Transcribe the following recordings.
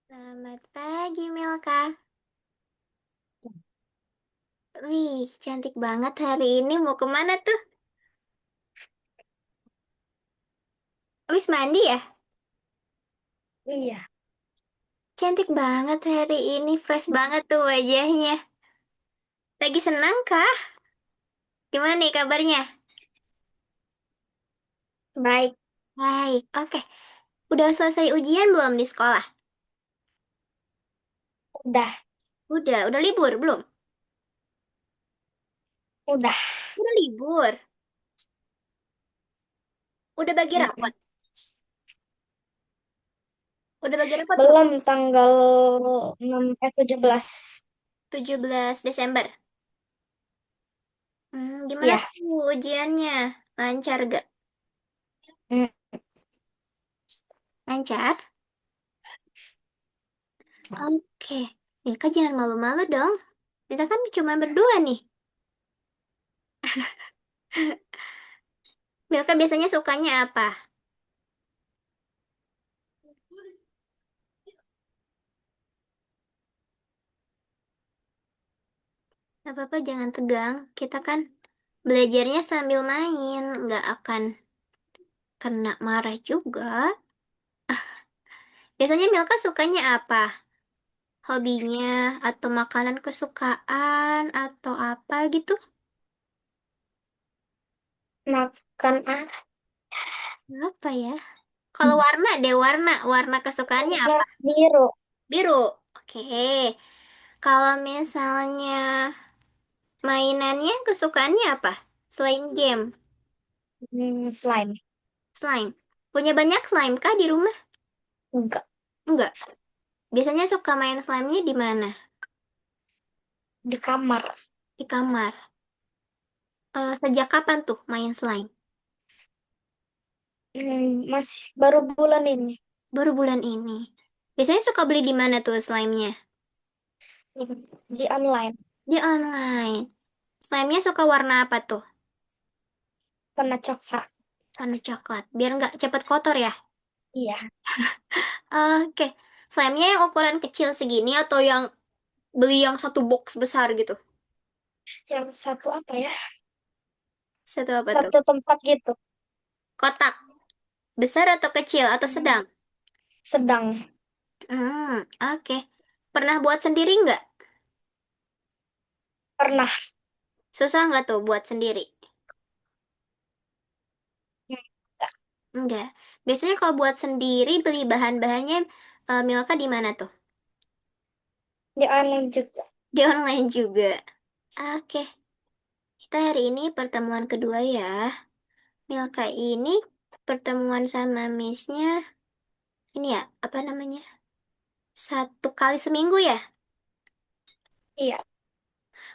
Selamat pagi, Milka. Wih, cantik banget hari ini. Mau kemana tuh? Habis mandi ya? Iya, Cantik banget hari ini. Fresh banget tuh wajahnya. Lagi senang kah? Gimana nih kabarnya? baik. Baik, oke. Udah selesai ujian belum di sekolah? Udah, Udah libur belum? udah. Udah libur. Udah bagi rapot? Mm-mm. Udah bagi rapot belum? Belum tanggal 17. 17 Desember. Gimana Ya. tuh ujiannya? Lancar gak? Mm. Lancar? Oke. Milka jangan malu-malu dong. Kita kan cuma berdua nih. Milka biasanya sukanya apa? Gak apa-apa, jangan tegang. Kita kan belajarnya sambil main, nggak akan kena marah juga. Biasanya Milka sukanya apa? Hobinya atau makanan kesukaan atau apa gitu? Makan apa? Apa ya? Kalau warna deh, warna kesukaannya Warna apa? biru. Biru. Oke. Kalau misalnya mainannya kesukaannya apa? Selain game, Slime. slime. Punya banyak slime kah di rumah? Enggak. Enggak. Biasanya suka main slime-nya di mana? Di kamar. Di kamar. Sejak kapan tuh main slime? Masih baru bulan ini. Baru bulan ini. Biasanya suka beli di mana tuh slime-nya? Di online. Di online. Slime-nya suka warna apa tuh? Warna coklat. Warna coklat. Biar nggak cepet kotor ya? Iya. Oke. Slime-nya yang ukuran kecil segini atau yang beli yang satu box besar gitu? Yang satu apa ya? Satu apa tuh? Satu tempat gitu. Kotak. Besar atau kecil atau sedang? Sedang. Oke. Pernah buat sendiri nggak? Pernah. Susah nggak tuh buat sendiri? Enggak. Enggak. Biasanya kalau buat sendiri beli bahan-bahannya Milka di mana tuh? Di online juga. Di online juga. Oke. Kita hari ini pertemuan kedua ya. Milka ini pertemuan sama Missnya ini ya, apa namanya? 1 kali seminggu ya? Iya.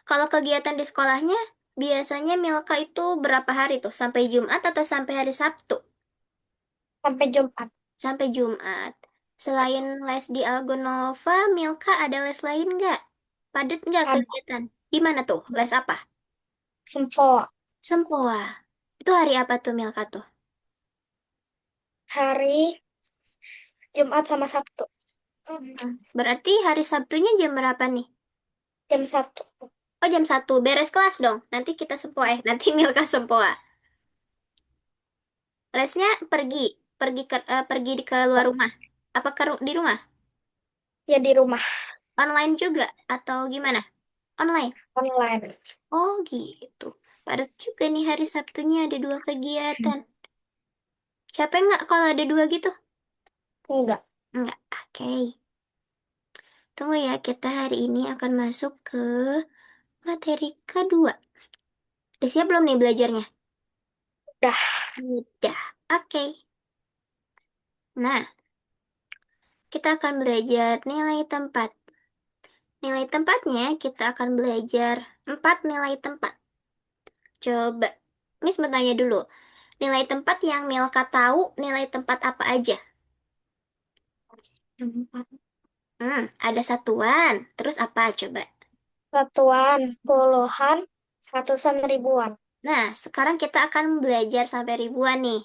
Kalau kegiatan di sekolahnya, biasanya Milka itu berapa hari tuh? Sampai Jumat atau sampai hari Sabtu? Sampai Jumat. Sampai Jumat. Selain les di Algonova, Milka ada les lain nggak? Padat nggak Ada. kegiatan? Di mana tuh? Les apa? Sempoa. Sempoa. Itu hari apa tuh Milka tuh? Hari Jumat sama Sabtu. Berarti hari Sabtunya jam berapa nih? Jam 1. Oh, jam 1. Beres kelas dong. Nanti kita sempoa. Nanti Milka sempoa. Lesnya pergi. Pergi ke luar rumah. Apa di rumah? Ya di rumah Online juga? Atau gimana? Online. online. Oh gitu. Padat juga nih hari Sabtunya ada 2 kegiatan. Capek nggak kalau ada 2 gitu? Enggak. Nggak. Oke. Tunggu ya, kita hari ini akan masuk ke materi kedua. Udah siap belum nih belajarnya? Udah. Udah. Oke. Nah, kita akan belajar nilai tempat. Nilai tempatnya kita akan belajar 4 nilai tempat. Coba, Miss mau tanya dulu. Nilai tempat yang Milka tahu, nilai tempat apa aja? Ada satuan. Terus apa coba? Satuan, puluhan, ratusan, ribuan. Nah, sekarang kita akan belajar sampai ribuan nih.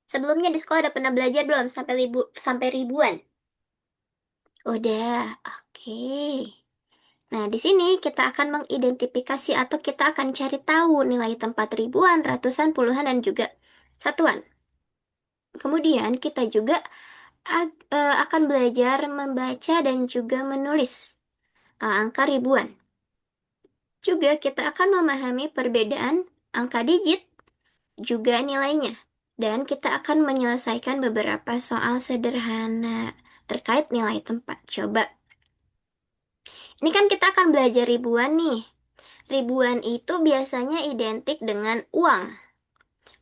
Sebelumnya di sekolah ada pernah belajar belum sampai ribuan? Udah, oke. Nah, di sini kita akan mengidentifikasi atau kita akan cari tahu nilai tempat ribuan, ratusan, puluhan, dan juga satuan. Kemudian kita juga akan belajar membaca dan juga menulis angka ribuan. Juga kita akan memahami perbedaan angka digit, juga nilainya. Dan kita akan menyelesaikan beberapa soal sederhana terkait nilai tempat. Coba, ini kan kita akan belajar ribuan nih. Ribuan itu biasanya identik dengan uang.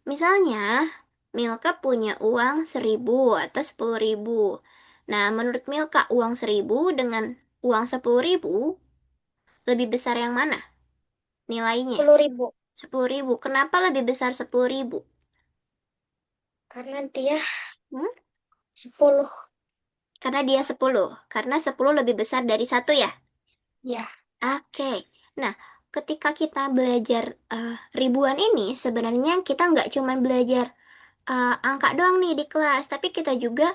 Misalnya, Milka punya uang 1.000 atau 10.000. Nah, menurut Milka, uang 1.000 dengan uang 10.000 lebih besar yang mana nilainya? 10.000. 10.000. Kenapa lebih besar 10.000? Karena dia Hmm? 10. Karena dia 10. Karena 10 lebih besar dari satu ya? Ya, Oke. Nah, ketika kita belajar ribuan ini, sebenarnya kita nggak cuma belajar angka doang nih di kelas, tapi kita juga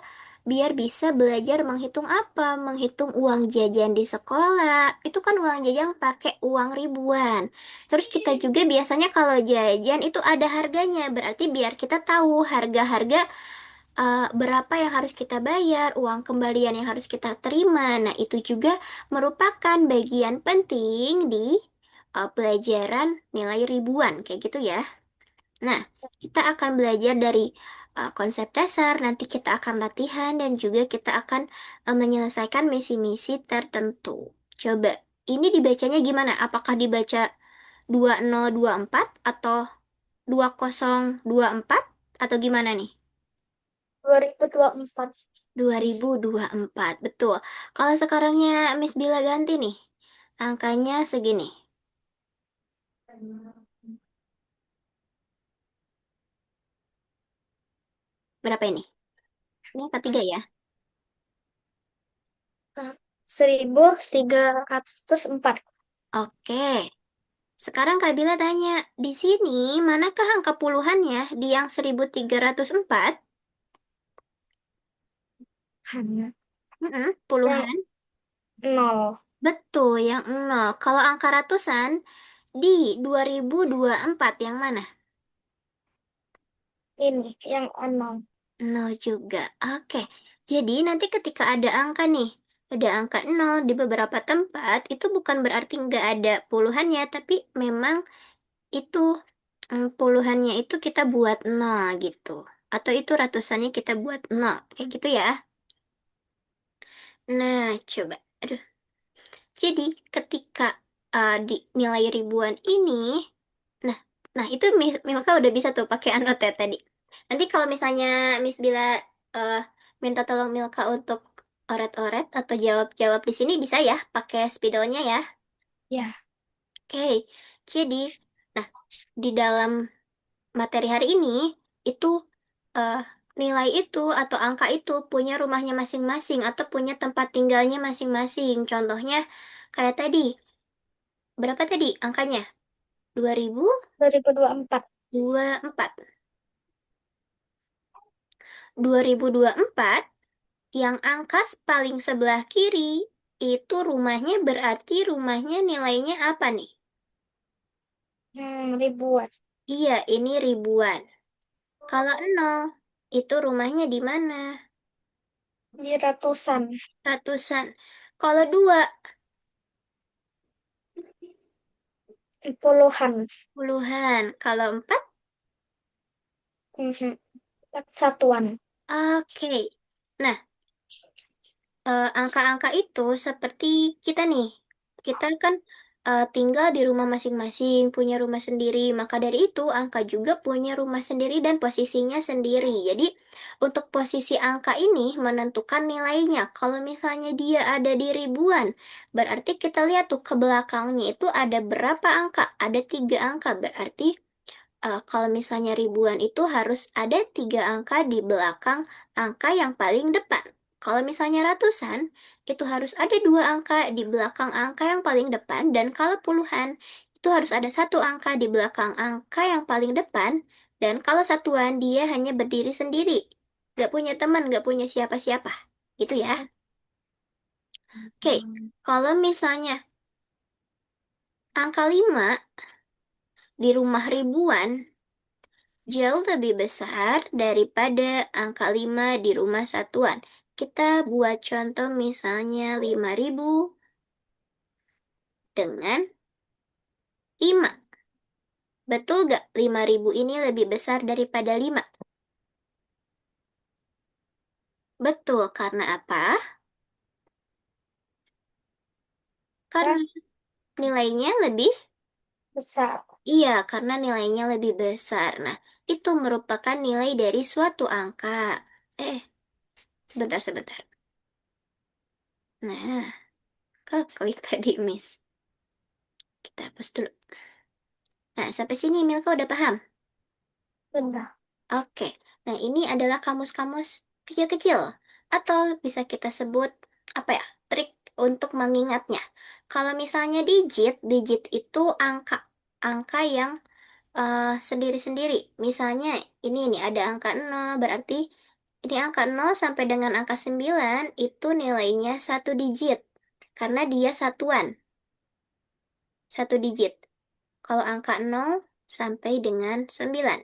biar bisa belajar menghitung apa, menghitung uang jajan di sekolah. Itu kan uang jajan pakai uang ribuan. Terus kita juga biasanya kalau jajan itu ada harganya, berarti biar kita tahu harga-harga berapa yang harus kita bayar, uang kembalian yang harus kita terima. Nah, itu juga merupakan bagian penting di pelajaran nilai ribuan, kayak gitu ya. Nah, kita akan belajar dari konsep dasar, nanti kita akan latihan dan juga kita akan menyelesaikan misi-misi tertentu. Coba, ini dibacanya gimana? Apakah dibaca 2024 atau 2024 atau gimana nih? 2024. 2024, betul. Kalau sekarangnya Miss Bila ganti nih, angkanya segini. Berapa ini? Ini angka 3 ya? 1.304. Oke. Sekarang Kak Bila tanya, di sini manakah angka puluhannya di yang 1304? Yang Puluhan. 0. Betul, yang nol. Kalau angka ratusan di 2024 yang mana? Ini yang 0. Nol juga. Oke. Jadi nanti ketika ada angka nih, ada angka nol di beberapa tempat, itu bukan berarti nggak ada puluhannya, tapi memang itu puluhannya itu kita buat nol gitu. Atau itu ratusannya kita buat nol. Kayak gitu ya. Nah, coba. Aduh. Jadi, ketika di nilai ribuan ini, nah, nah itu Milka udah bisa tuh pakai anotet tadi. Nanti kalau misalnya Miss Bila eh, minta tolong Milka untuk oret-oret atau jawab-jawab di sini bisa ya, pakai spidolnya ya. Ya, Oke, jadi, nah di dalam materi hari ini itu eh, nilai itu atau angka itu punya rumahnya masing-masing atau punya tempat tinggalnya masing-masing. Contohnya kayak tadi, berapa tadi angkanya? 2024. 2024. 2024 yang angka paling sebelah kiri itu rumahnya berarti rumahnya nilainya apa nih? Ribuan. Iya, ini ribuan. Kalau nol, itu rumahnya di mana? Di ratusan. Ratusan. Kalau dua, Puluhan. puluhan. Kalau empat, Mhm. Satuan. oke. Nah, angka-angka itu seperti kita nih. Kita kan tinggal di rumah masing-masing, punya rumah sendiri. Maka dari itu, angka juga punya rumah sendiri dan posisinya sendiri. Jadi, untuk posisi angka ini menentukan nilainya. Kalau misalnya dia ada di ribuan, berarti kita lihat tuh ke belakangnya itu ada berapa angka? Ada 3 angka. Berarti kalau misalnya ribuan itu harus ada 3 angka di belakang angka yang paling depan. Kalau misalnya ratusan, itu harus ada 2 angka di belakang angka yang paling depan. Dan kalau puluhan, itu harus ada 1 angka di belakang angka yang paling depan. Dan kalau satuan, dia hanya berdiri sendiri. Gak punya teman, gak punya siapa-siapa. Gitu ya. Oke, kalau misalnya angka 5 di rumah ribuan jauh lebih besar daripada angka 5 di rumah satuan. Kita buat contoh misalnya 5.000 dengan 5. Betul gak 5.000 ini lebih besar daripada 5? Betul, karena apa? Ya, Karena nilainya lebih, besar. iya, karena nilainya lebih besar. Nah, itu merupakan nilai dari suatu angka. Eh, sebentar. Nah, klik tadi, Miss. Kita hapus dulu. Nah, sampai sini Milka udah paham? Sudah. Oke, nah ini adalah kamus-kamus kecil-kecil. Atau bisa kita sebut, apa ya, trik untuk mengingatnya. Kalau misalnya digit, digit itu angka. Angka yang sendiri-sendiri. Misalnya ini ada angka 0, berarti ini angka 0 sampai dengan angka 9 itu nilainya satu digit. Karena dia satuan, satu digit. Kalau angka 0 sampai dengan 9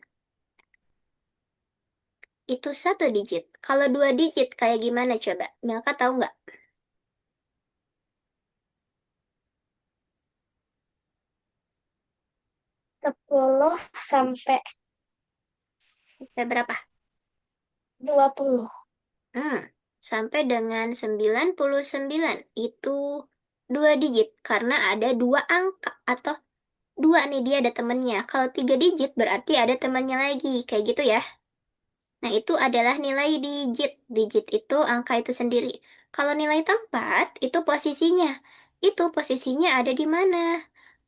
itu satu digit. Kalau dua digit kayak gimana coba? Milka tahu nggak? 10 sampai Sampai berapa? 20. Hmm, sampai dengan 99 itu dua digit karena ada dua angka atau dua nih dia ada temennya. Kalau tiga digit berarti ada temannya lagi. Kayak gitu ya. Nah, itu adalah nilai digit. Digit itu angka itu sendiri. Kalau nilai tempat, itu posisinya. Itu posisinya ada di mana?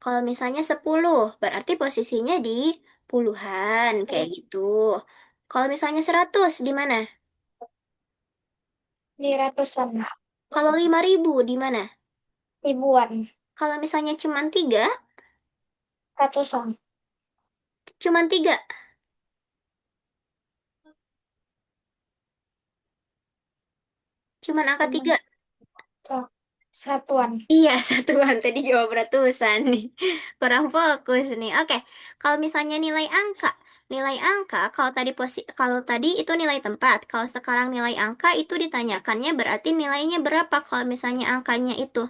Kalau misalnya 10 berarti posisinya di puluhan, kayak gitu. Kalau misalnya 100 di mana? Di ratusan. Kalau 5.000 di mana? Ribuan. Kalau misalnya cuma 3, Ratusan. cuma 3, cuma angka Cuman 3. satuan. Iya, satuan. Tadi jawab ratusan nih. Kurang fokus nih. Oke, kalau misalnya nilai angka kalau tadi itu nilai tempat. Kalau sekarang nilai angka itu ditanyakannya berarti nilainya berapa kalau misalnya angkanya itu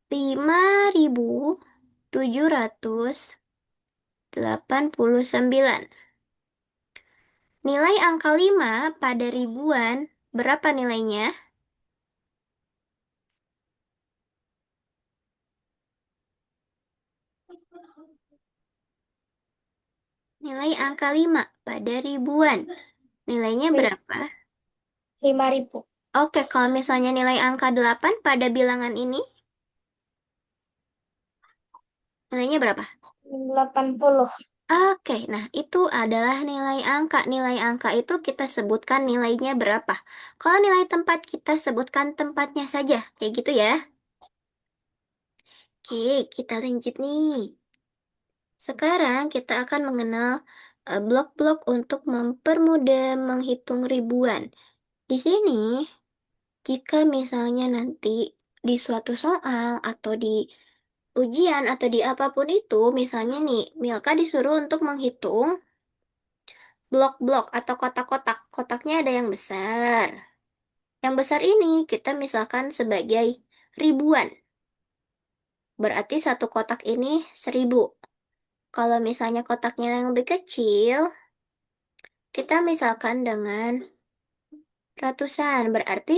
5.789. Nilai angka 5 pada ribuan berapa nilainya? Nilai angka 5 pada ribuan. Nilainya Ri- berapa? 5.000. Oke, kalau misalnya nilai angka 8 pada bilangan ini, nilainya berapa? 80. Oke, nah itu adalah nilai angka. Nilai angka itu kita sebutkan nilainya berapa. Kalau nilai tempat kita sebutkan tempatnya saja. Kayak gitu ya. Oke, kita lanjut nih. Sekarang kita akan mengenal blok-blok untuk mempermudah menghitung ribuan. Di sini, jika misalnya nanti di suatu soal atau di ujian atau di apapun itu, misalnya nih, Milka disuruh untuk menghitung blok-blok atau kotak-kotak. Kotaknya ada yang besar. Yang besar ini kita misalkan sebagai ribuan. Berarti satu kotak ini 1.000. Kalau misalnya kotaknya yang lebih kecil, kita misalkan dengan ratusan. Berarti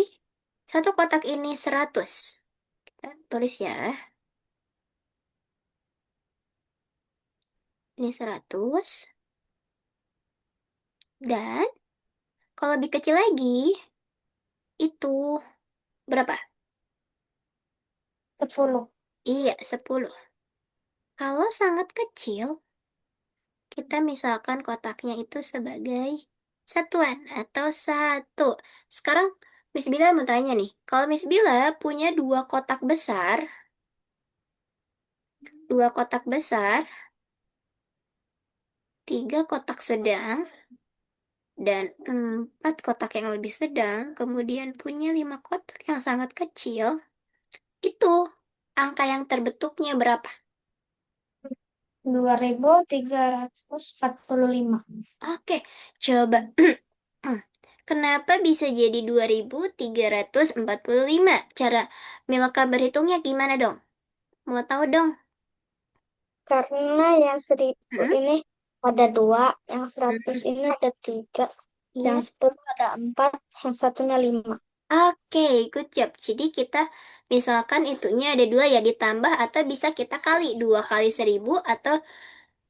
satu kotak ini 100. Kita tulis ya. Ini 100. Dan kalau lebih kecil lagi, itu berapa? 10. Iya, 10. Kalau sangat kecil, kita misalkan kotaknya itu sebagai satuan atau satu. Sekarang Miss Bila mau tanya nih, kalau Miss Bila punya dua kotak besar, tiga kotak sedang, dan 4 kotak yang lebih sedang, kemudian punya 5 kotak yang sangat kecil, itu angka yang terbentuknya berapa? 2345. Oke, coba. Kenapa bisa jadi 2345? Cara Milka berhitungnya gimana dong? Mau tahu dong? Karena yang 1000 Hmm? ini ada dua, yang Hmm. 100 ini ada tiga, yang Iya. 10 ada empat, yang satunya lima. Oke, good job. Jadi kita misalkan itunya ada dua ya ditambah atau bisa kita kali 2 kali 1000 atau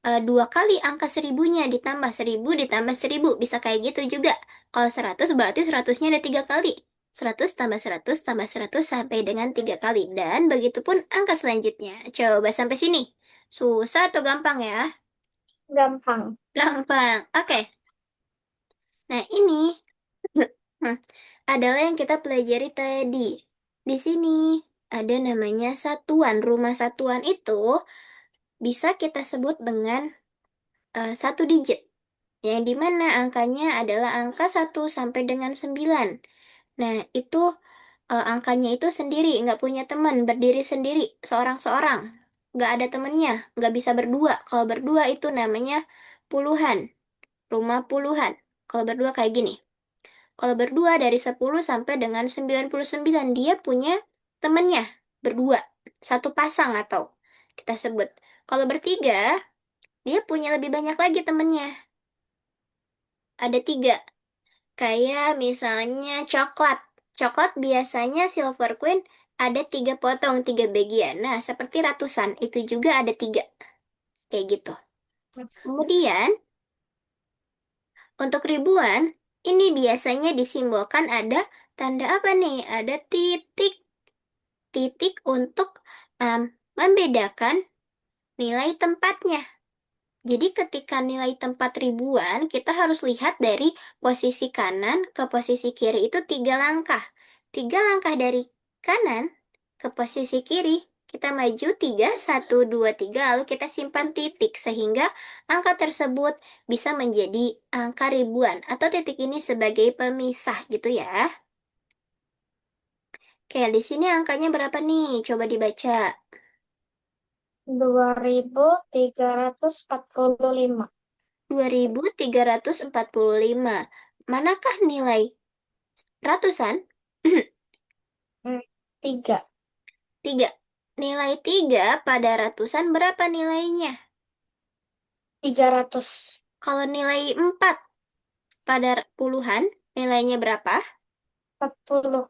2 kali angka seribunya ditambah 1000 ditambah 1000 bisa kayak gitu juga. Kalau 100 berarti 100-nya ada 3 kali. 100 tambah 100 tambah 100 sampai dengan 3 kali. Dan begitupun angka selanjutnya. Coba sampai sini. Susah atau gampang ya? Gampang. Gampang. Oke. Nah ini adalah yang kita pelajari tadi. Di sini ada namanya satuan. Rumah satuan itu bisa kita sebut dengan 1 digit. Yang dimana angkanya adalah angka 1 sampai dengan 9. Nah, itu angkanya itu sendiri, nggak punya teman, berdiri sendiri, seorang-seorang. Nggak ada temennya, nggak bisa berdua. Kalau berdua itu namanya puluhan, rumah puluhan. Kalau berdua kayak gini. Kalau berdua dari 10 sampai dengan 99, dia punya temennya, berdua. Satu pasang atau kita sebut. Kalau bertiga, dia punya lebih banyak lagi temennya. Ada 3. Kayak misalnya coklat. Coklat biasanya Silver Queen ada 3 potong, 3 bagian. Nah, seperti ratusan, itu juga ada 3. Kayak gitu. Kemudian, untuk ribuan, ini biasanya disimbolkan ada tanda apa nih? Ada titik. Titik untuk membedakan nilai tempatnya. Jadi ketika nilai tempat ribuan, kita harus lihat dari posisi kanan ke posisi kiri itu 3 langkah. 3 langkah dari kanan ke posisi kiri, kita maju 3, 1, 2, 3, lalu kita simpan titik sehingga angka tersebut bisa menjadi angka ribuan atau titik ini sebagai pemisah gitu ya. Oke, di sini angkanya berapa nih? Coba dibaca. 2345. 2345. Manakah nilai ratusan? Hmm, tiga. 3. Nilai 3 pada ratusan berapa nilainya? 300. Kalau nilai 4 pada puluhan, nilainya berapa? 40.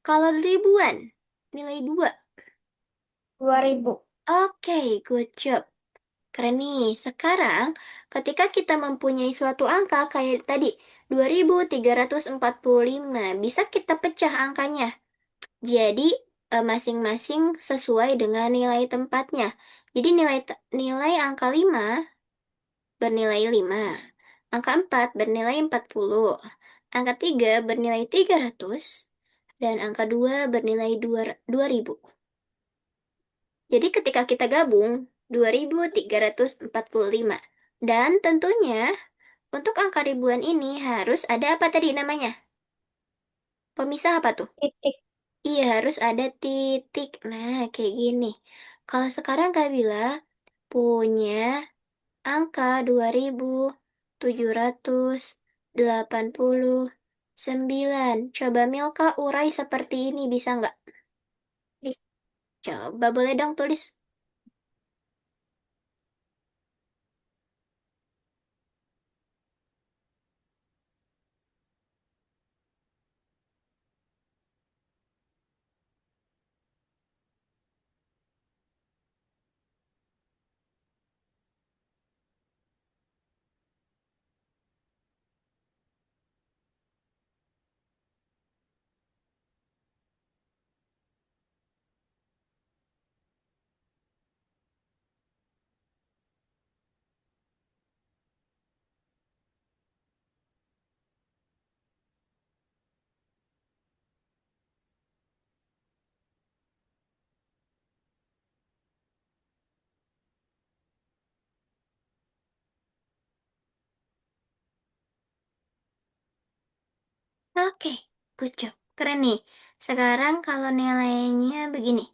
Kalau ribuan, nilai 2. 2000. Oke, good job. Keren nih. Sekarang, ketika kita mempunyai suatu angka kayak tadi, 2345, bisa kita pecah angkanya. Jadi, masing-masing sesuai dengan nilai tempatnya. Jadi, nilai angka 5 bernilai 5. Angka 4 bernilai 40. Angka 3 bernilai 300. Dan angka 2 bernilai 2000. Jadi, ketika kita gabung, 2345. Dan tentunya, untuk angka ribuan ini harus ada apa tadi namanya? Pemisah apa tuh? Titik. Iya, harus ada titik. Nah, kayak gini. Kalau sekarang Kak Bila punya angka 2789. Coba Milka urai seperti ini, bisa nggak? Coba boleh dong tulis. Oke, good job. Keren nih. Sekarang kalau nilainya begini.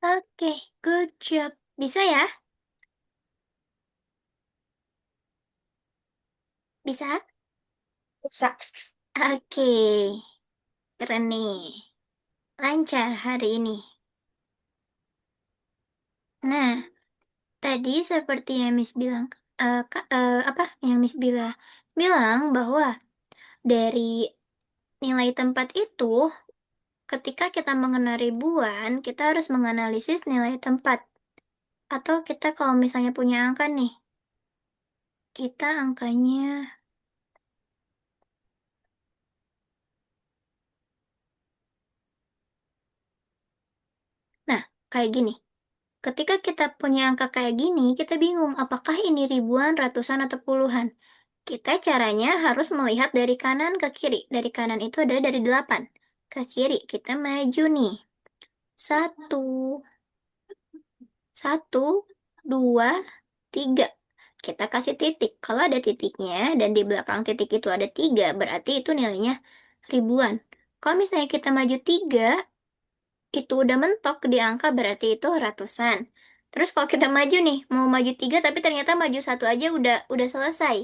Oke, good job. Bisa ya? Bisa? Bisa. Oke, keren nih. Lancar hari ini. Nah, tadi seperti yang Miss bilang, apa yang Miss bilang bahwa dari nilai tempat itu, ketika kita mengenal ribuan, kita harus menganalisis nilai tempat. Atau kita kalau misalnya punya angka nih, kita angkanya, nah, kayak gini. Ketika kita punya angka kayak gini, kita bingung apakah ini ribuan, ratusan, atau puluhan. Kita caranya harus melihat dari kanan ke kiri. Dari kanan itu ada dari 8. Ke kiri, kita maju nih. Satu, satu, dua, tiga. Kita kasih titik. Kalau ada titiknya dan di belakang titik itu ada 3, berarti itu nilainya ribuan. Kalau misalnya kita maju 3, itu udah mentok di angka berarti itu ratusan. Terus kalau kita maju nih, mau maju 3 tapi ternyata maju satu aja udah selesai.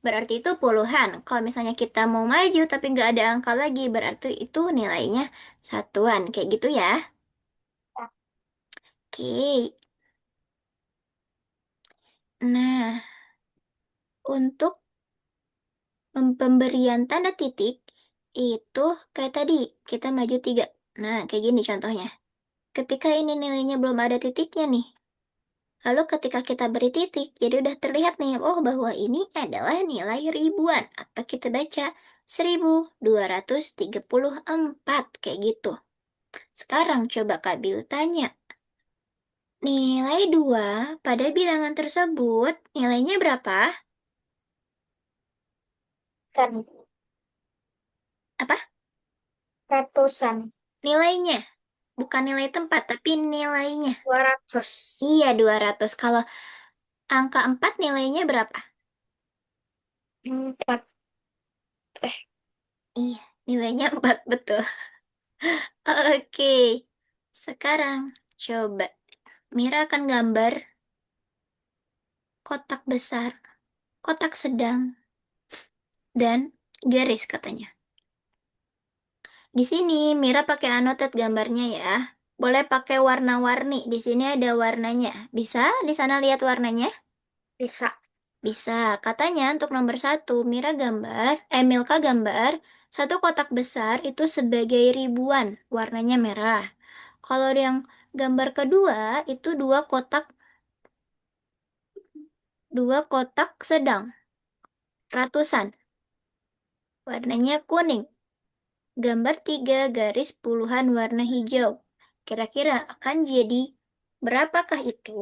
Berarti itu puluhan. Kalau misalnya kita mau maju tapi nggak ada angka lagi, berarti itu nilainya satuan. Kayak gitu ya. Oke. Nah, untuk pemberian tanda titik, itu kayak tadi, kita maju 3. Nah, kayak gini contohnya. Ketika ini nilainya belum ada titiknya nih, lalu ketika kita beri titik, jadi udah terlihat nih, oh bahwa ini adalah nilai ribuan. Atau kita baca 1234, kayak gitu. Sekarang coba Kak Bil tanya, nilai 2 pada bilangan tersebut nilainya berapa? Kan Apa? ratusan. Nilainya. Bukan nilai tempat, tapi nilainya. 200. Iya, 200. Kalau angka 4 nilainya berapa? 4. Iya, nilainya 4 betul. Oke, sekarang coba Mira akan gambar kotak besar, kotak sedang, dan garis katanya. Di sini Mira pakai annotate gambarnya ya. Boleh pakai warna-warni. Di sini ada warnanya. Bisa di sana lihat warnanya? Bisa. Bisa. Katanya untuk nomor 1, Milka gambar satu kotak besar itu sebagai ribuan, warnanya merah. Kalau yang gambar kedua itu dua kotak sedang, ratusan, warnanya kuning. Gambar 3 garis puluhan warna hijau. Kira-kira akan jadi berapakah itu?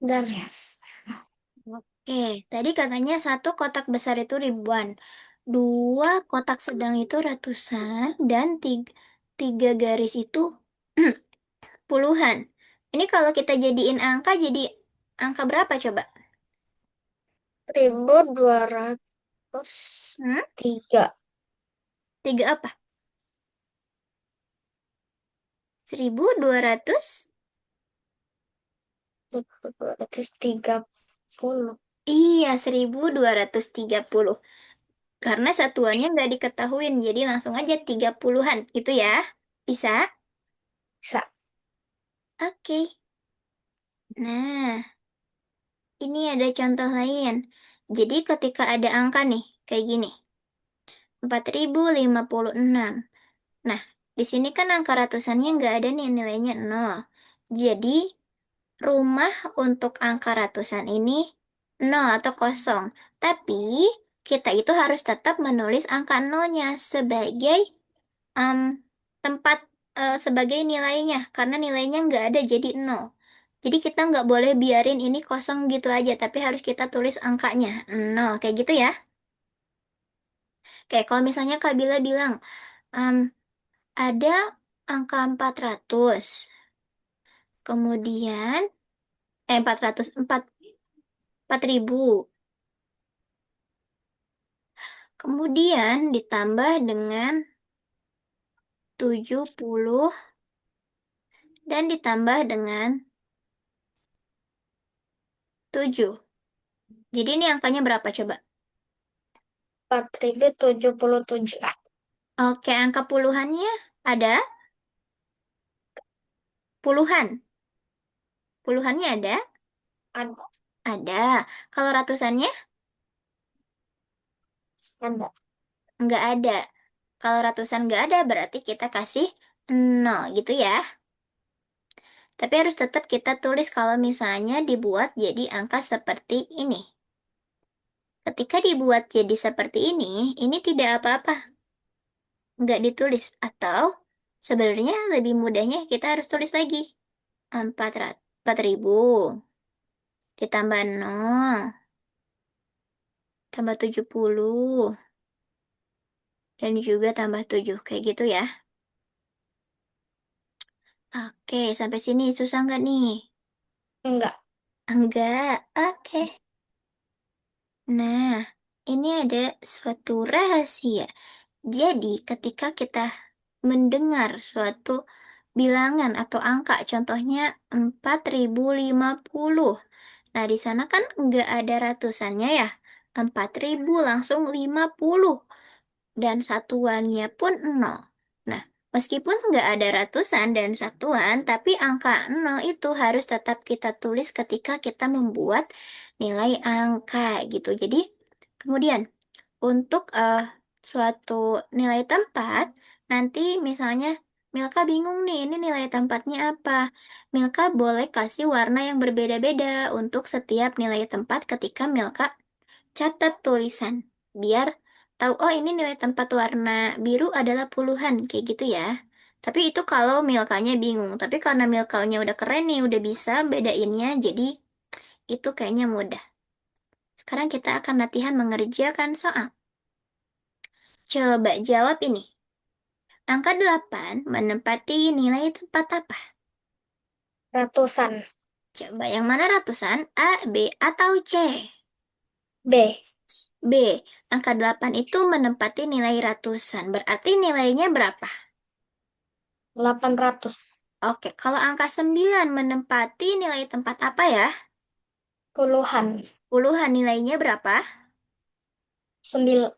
Dan Oke, tadi katanya satu kotak besar itu ribuan, dua kotak sedang itu ratusan, dan tiga garis itu puluhan. Ini kalau kita jadiin angka jadi angka berapa coba? 1203. Hmm? Tiga apa? 1200? 1230. Iya, 1230. Karena satuannya nggak diketahuin, jadi langsung aja 30-an gitu ya. Bisa? Bisa. Oke. Nah, ini ada contoh lain. Jadi ketika ada angka nih, kayak gini. 4056. Nah, di sini kan angka ratusannya nggak ada nih nilainya 0. Jadi, rumah untuk angka ratusan ini 0 atau kosong. Tapi, kita itu harus tetap menulis angka nolnya sebagai em, tempat sebagai nilainya. Karena nilainya nggak ada jadi 0. Jadi kita nggak boleh biarin ini kosong gitu aja, tapi harus kita tulis angkanya 0. Kayak gitu ya. Kayak kalau misalnya Kak Bila bilang, em, ada angka 400. Kemudian, 400, 4.000. Kemudian ditambah dengan 70 dan ditambah dengan 7. Jadi ini angkanya berapa coba? 4077. Oke, angka puluhannya ada? Puluhan. Puluhannya ada? Ada. Ada. Kalau ratusannya? Ada. Nggak ada. Kalau ratusan nggak ada, berarti kita kasih 0 gitu ya. Tapi harus tetap kita tulis kalau misalnya dibuat jadi angka seperti ini. Ketika dibuat jadi seperti ini tidak apa-apa, nggak ditulis. Atau sebenarnya lebih mudahnya kita harus tulis lagi. 4.000 ditambah 0 tambah 70 dan juga tambah 7. Kayak gitu ya. Oke, sampai sini susah nggak nih? Enggak. Enggak. Oke. Nah, ini ada suatu rahasia. Jadi, ketika kita mendengar suatu bilangan atau angka, contohnya 4050. Nah, di sana kan nggak ada ratusannya ya. 4.000 langsung 50. Dan satuannya pun 0. Nah, meskipun nggak ada ratusan dan satuan, tapi angka 0 itu harus tetap kita tulis ketika kita membuat nilai angka gitu. Jadi, kemudian untuk suatu nilai tempat, nanti misalnya Milka bingung nih, ini nilai tempatnya apa? Milka boleh kasih warna yang berbeda-beda untuk setiap nilai tempat ketika Milka catat tulisan. Biar tahu, oh ini nilai tempat warna biru adalah puluhan, kayak gitu ya. Tapi itu kalau Milkanya bingung. Tapi karena Milkanya udah keren nih, udah bisa bedainnya, jadi itu kayaknya mudah. Sekarang kita akan latihan mengerjakan soal. Coba jawab ini. Angka 8 menempati nilai tempat apa? Ratusan. Coba yang mana ratusan? A, B, atau C? B. B. Angka 8 itu menempati nilai ratusan. Berarti nilainya berapa? 800. Oke, kalau angka 9 menempati nilai tempat apa ya? Puluhan. Puluhan nilainya berapa? 90.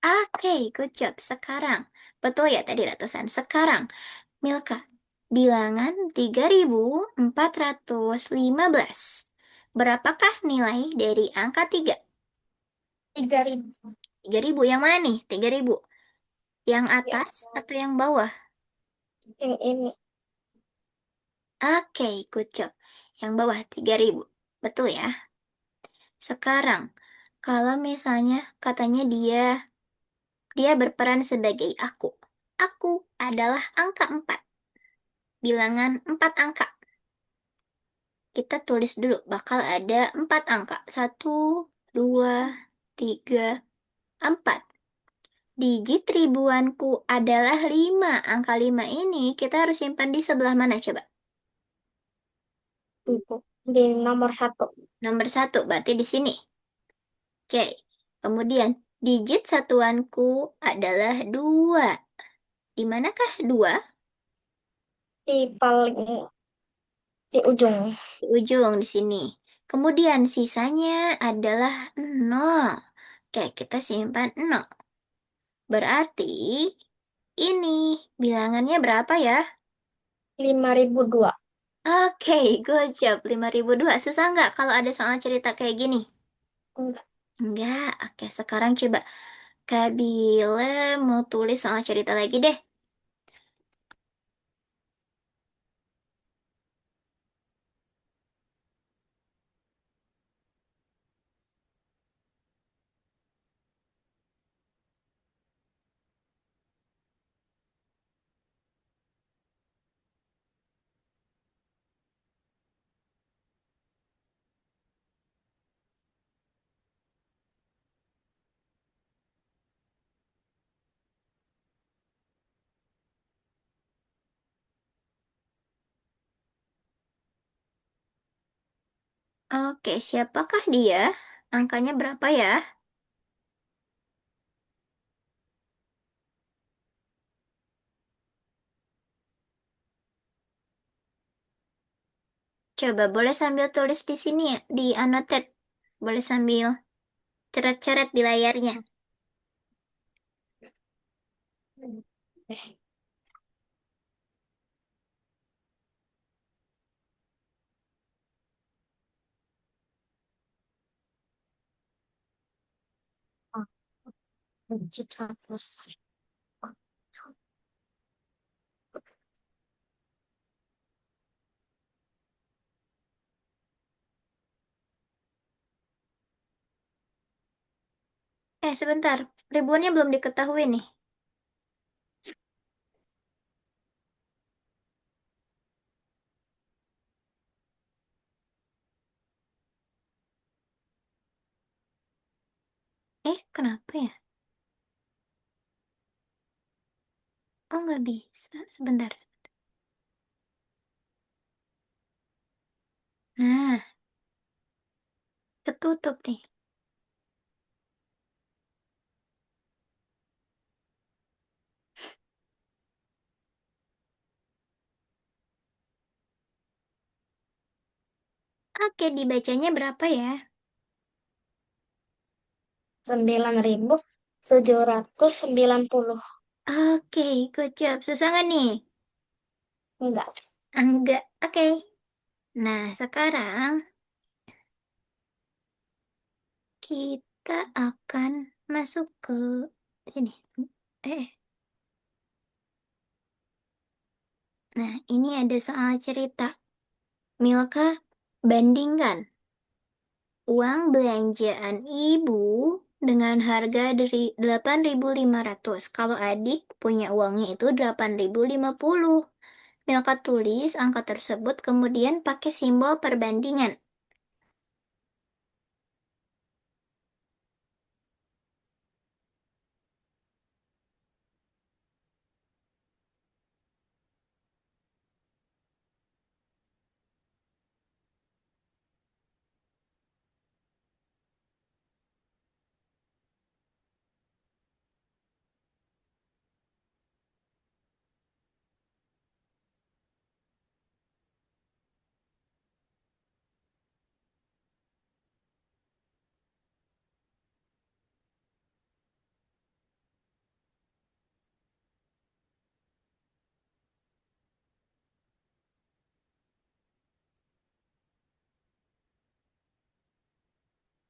Oke, good job. Sekarang, betul ya tadi ratusan. Sekarang, Milka, bilangan 3.415. Berapakah nilai dari angka 3? 3000. 3.000 yang mana nih? 3.000. Yang Ya, atas atau yang bawah? yang ini. Oke, good job. Yang bawah 3.000. Betul ya? Sekarang, kalau misalnya katanya dia berperan sebagai aku. Aku adalah angka 4. Bilangan 4 angka. kita tulis dulu. Bakal ada 4 angka. Satu, dua, tiga, 4. Digit ribuanku adalah 5. Angka 5 ini kita harus simpan di sebelah mana coba? Ibu. Di nomor satu. Nomor satu, berarti di sini. Oke. Kemudian, digit satuanku adalah 2. Di manakah 2? Di paling di ujung. Di ujung di sini. Kemudian, sisanya adalah 0. Oke, kita simpan 0. Berarti, ini bilangannya berapa ya? 5.002. Oke, good job. 5.002. Susah nggak kalau ada soal cerita kayak gini? Enggak. Enggak. Oke, sekarang coba Kak Bile mau tulis soal cerita lagi deh. Oke, siapakah dia? Angkanya berapa ya? Coba boleh sambil tulis di sini ya, di annotate. Boleh sambil coret-coret di layarnya. Eh, ah, digit 100. Sebentar. Ribuannya belum diketahui nih. Kenapa ya? Oh, nggak bisa. Sebentar. Nah, ketutup nih. Oke, dibacanya berapa ya? 9.790. Oke, good job. Susah nggak nih? Enggak. Enggak. Oke. Nah, sekarang kita akan masuk ke sini. Eh, nah ini ada soal cerita. Milka, bandingkan uang belanjaan ibu dengan harga dari 8.500. Kalau adik punya uangnya itu 8.050. Milka tulis angka tersebut kemudian pakai simbol perbandingan.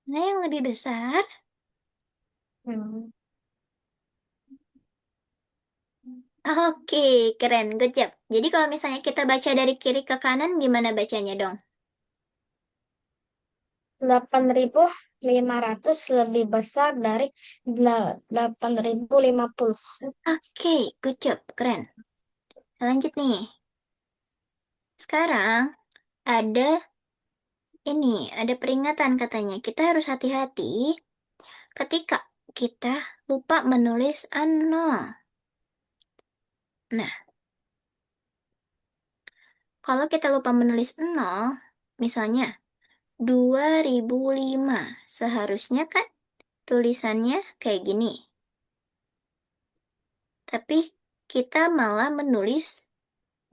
Nah, yang lebih besar. Hmm. Oke, keren, good job. Jadi kalau misalnya kita baca dari kiri ke kanan, gimana bacanya dong? 8.500 lebih besar dari 8.050. Oke, good job, keren. Lanjut nih. Sekarang ada Ini ada peringatan katanya. Kita harus hati-hati ketika kita lupa menulis nol. Nah, kalau kita lupa menulis nol, misalnya 2005, seharusnya kan tulisannya kayak gini. Tapi kita malah menulis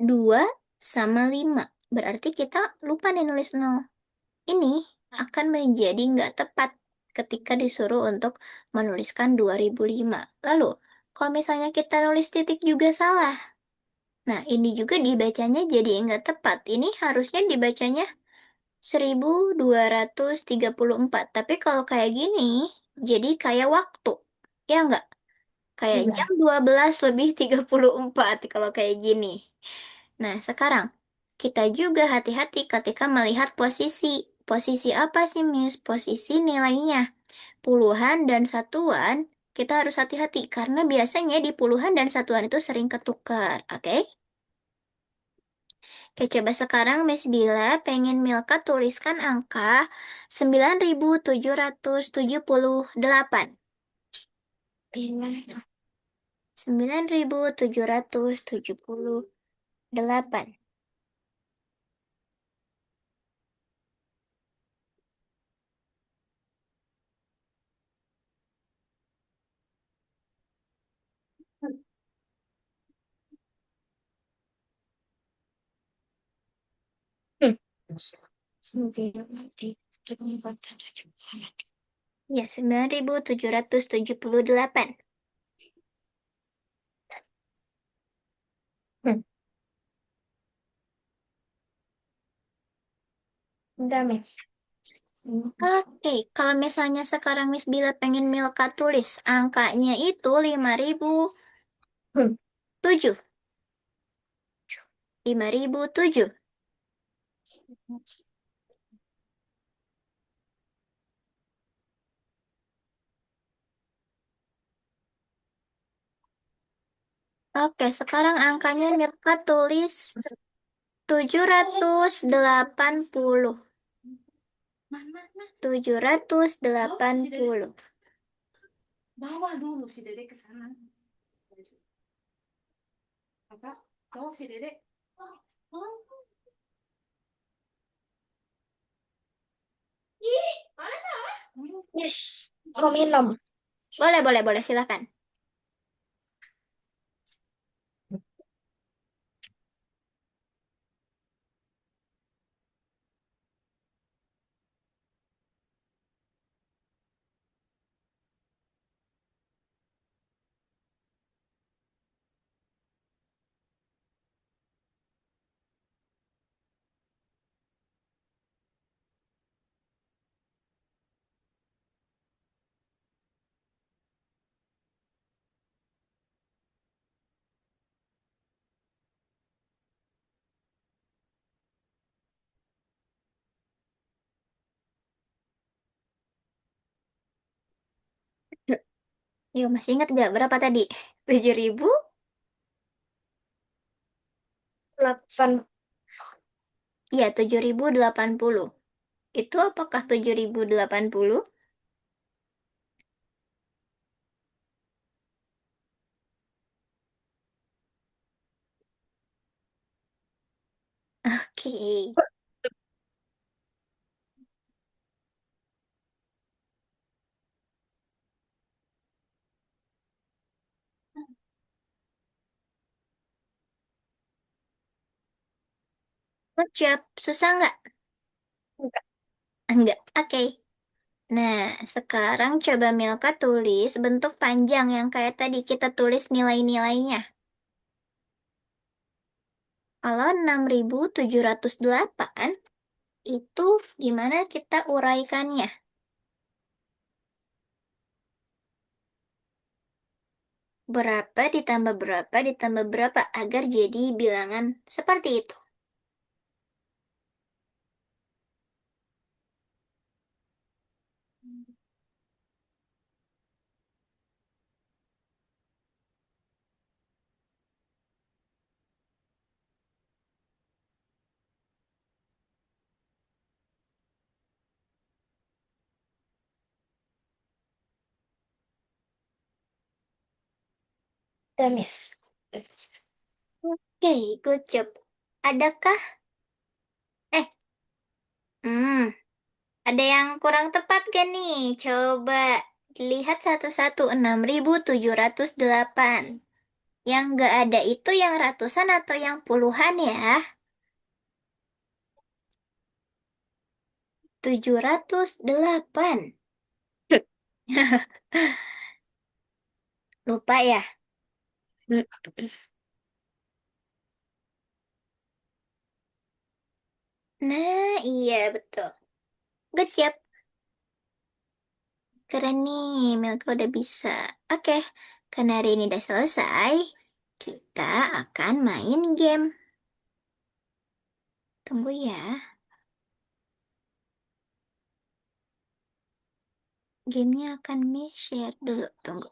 2 sama 5. Berarti kita lupa nih nulis nol. Ini akan menjadi nggak tepat ketika disuruh untuk menuliskan 2005. Lalu, kalau misalnya kita nulis titik juga salah. Nah, ini juga dibacanya jadi nggak tepat. Ini harusnya dibacanya 1234. Tapi kalau kayak gini, jadi kayak waktu. Ya nggak? Kayak jam Iya. 12 lebih 34 kalau kayak gini. Nah, sekarang kita juga hati-hati ketika melihat posisi. Posisi apa sih, Miss? Posisi nilainya. Puluhan dan satuan, kita harus hati-hati karena biasanya di puluhan dan satuan itu sering ketukar, oke? Oke, coba sekarang Miss Bila pengen Milka tuliskan angka 9778. Iya. 9778. Hmm. 9.778. Ya, 9778. Hmm. Udah, Miss. Hmm. Oke, kalau misalnya sekarang Miss Bila pengen Milka tulis angkanya itu 5007. 5007. Oke, sekarang angkanya Milka tulis 780. 780. Bawa dulu si Dede ke sana. Apa? Bawa si Dede. Oh. Ih, mana? Miss, mau minum. Boleh, boleh, boleh, silakan. Yuk, masih ingat gak berapa tadi? 7.000? 8. Iya, 7.080. Itu apakah 7.080? Oke. Good job. Susah nggak? Enggak. Enggak. Oke. Nah, sekarang coba Milka tulis bentuk panjang yang kayak tadi kita tulis nilai-nilainya. Kalau 6.708 itu gimana kita uraikannya? Berapa ditambah berapa agar jadi bilangan seperti itu. Udah, Miss. Oke, good job. Adakah, eh, hmm, ada yang kurang tepat gak nih? Coba dilihat satu-satu. 6.708. Yang nggak ada itu yang ratusan atau yang puluhan ya? 708. Lupa ya? Nah, iya betul. Good job. Keren nih, Milka udah bisa. Oke, karena hari ini udah selesai, kita akan main game. Tunggu ya. Gamenya akan share dulu. Tunggu.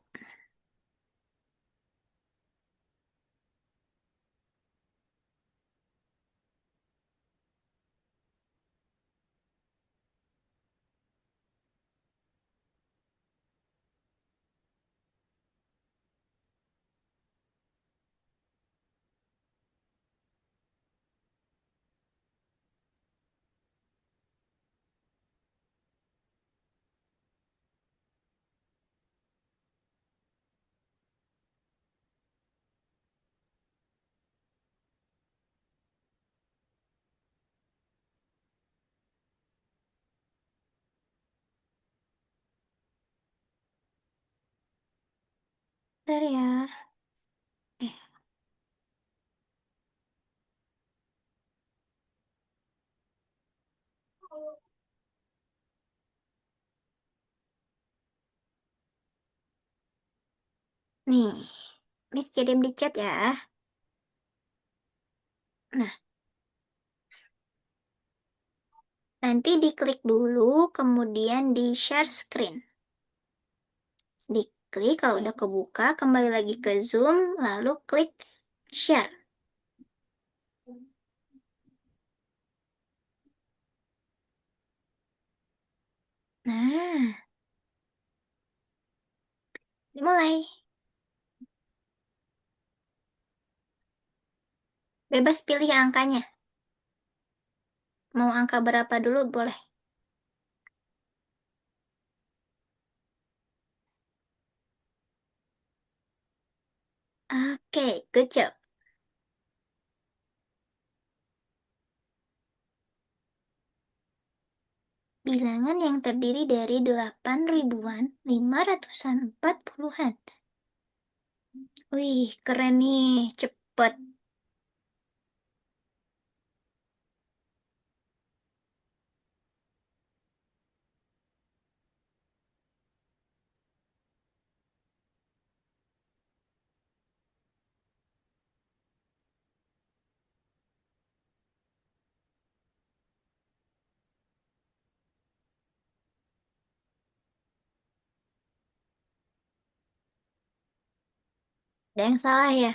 Bentar ya. Eh, nih. Miss kirim di chat ya. Nah, nanti diklik dulu, kemudian di share screen. Diklik, kalau udah kebuka, kembali lagi ke Zoom, lalu klik share. Nah, dimulai. Bebas pilih angkanya. Mau angka berapa dulu boleh. Oke, good job. Bilangan yang terdiri dari 8 ribuan, 500-an, 40-an. Wih, keren nih, cepet. Ada yang salah ya?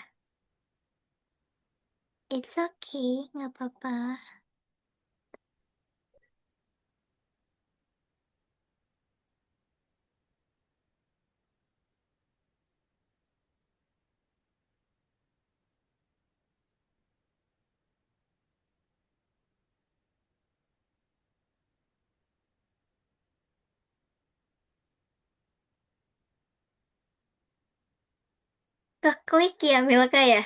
It's okay, nggak apa-apa. Keklik ya, Milka ya?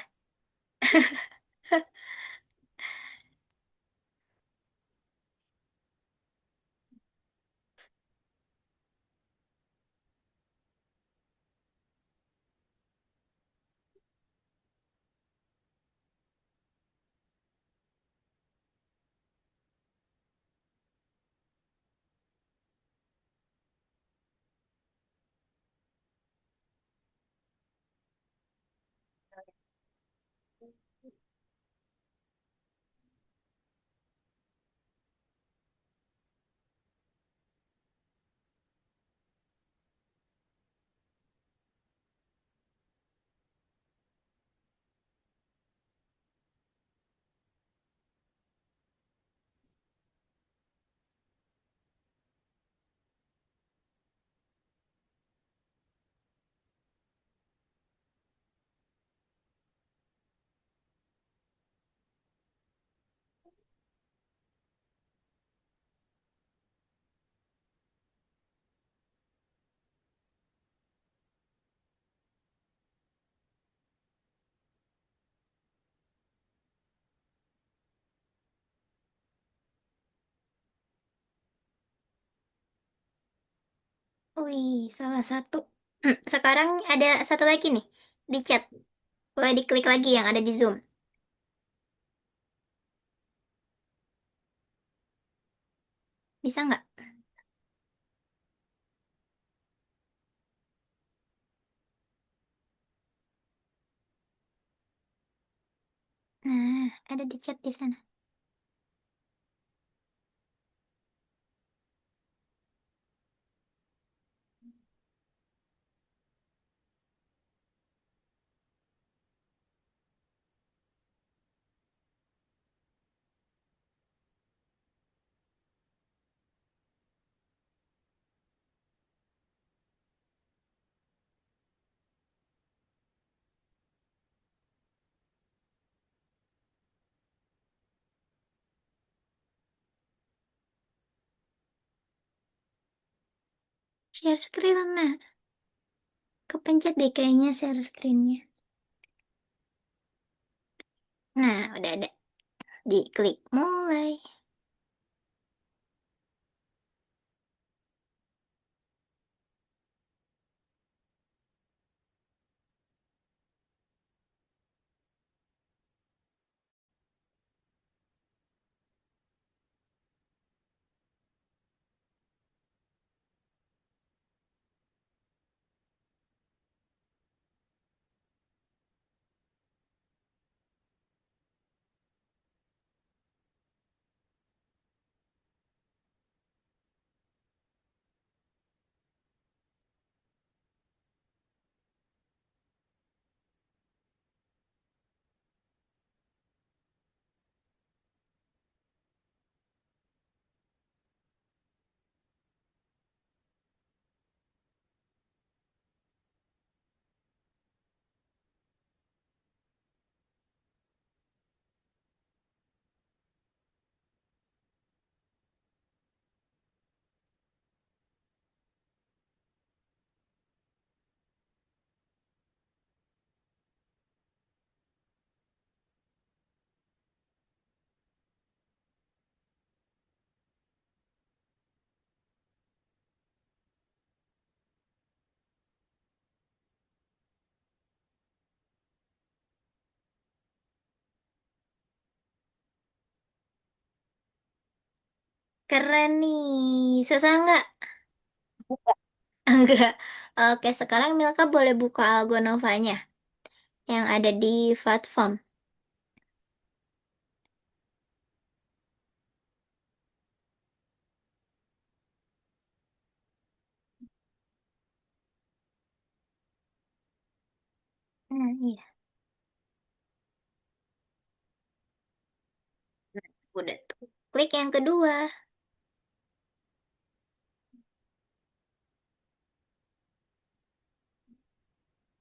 Wih, salah satu. Sekarang ada satu lagi nih di chat. Boleh diklik lagi yang ada di Zoom. Bisa nggak? Nah, ada di chat di sana. Share screen, nah. Kepencet deh kayaknya share screen-nya. Nah, udah ada. Diklik mulai. Keren nih. Susah nggak? Enggak. Oke, sekarang Milka boleh buka Algonovanya yang ada di platform. Nah, iya. Udah tuh. Klik yang kedua.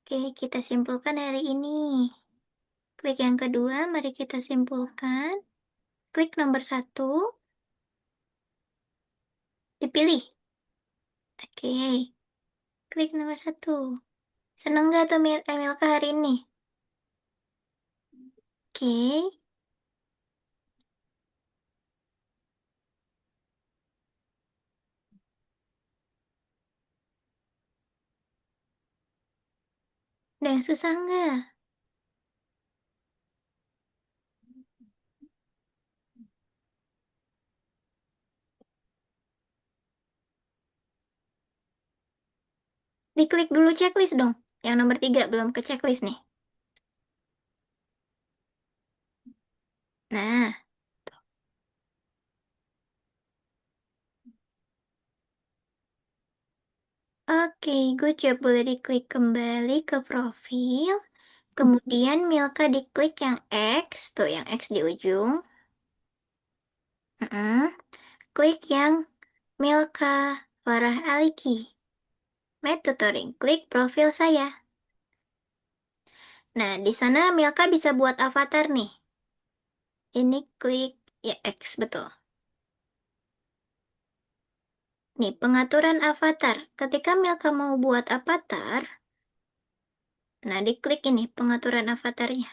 Oke, kita simpulkan hari ini. Klik yang kedua, mari kita simpulkan. Klik nomor satu, dipilih. Oke, klik nomor satu. Seneng nggak tuh Milka hari ini? Oke, udah yang susah nggak? Diklik dulu checklist dong. Yang nomor tiga belum ke checklist nih. Nah, oke, good job. Boleh diklik kembali ke profil. Kemudian Milka diklik yang X, tuh yang X di ujung. Mm-mm. Klik yang Milka Farah Aliki. Med Tutoring. Klik profil saya. Nah, di sana Milka bisa buat avatar nih. Ini klik ya X, betul. Nih, pengaturan avatar. Ketika Milka mau buat avatar, nah diklik ini pengaturan avatarnya.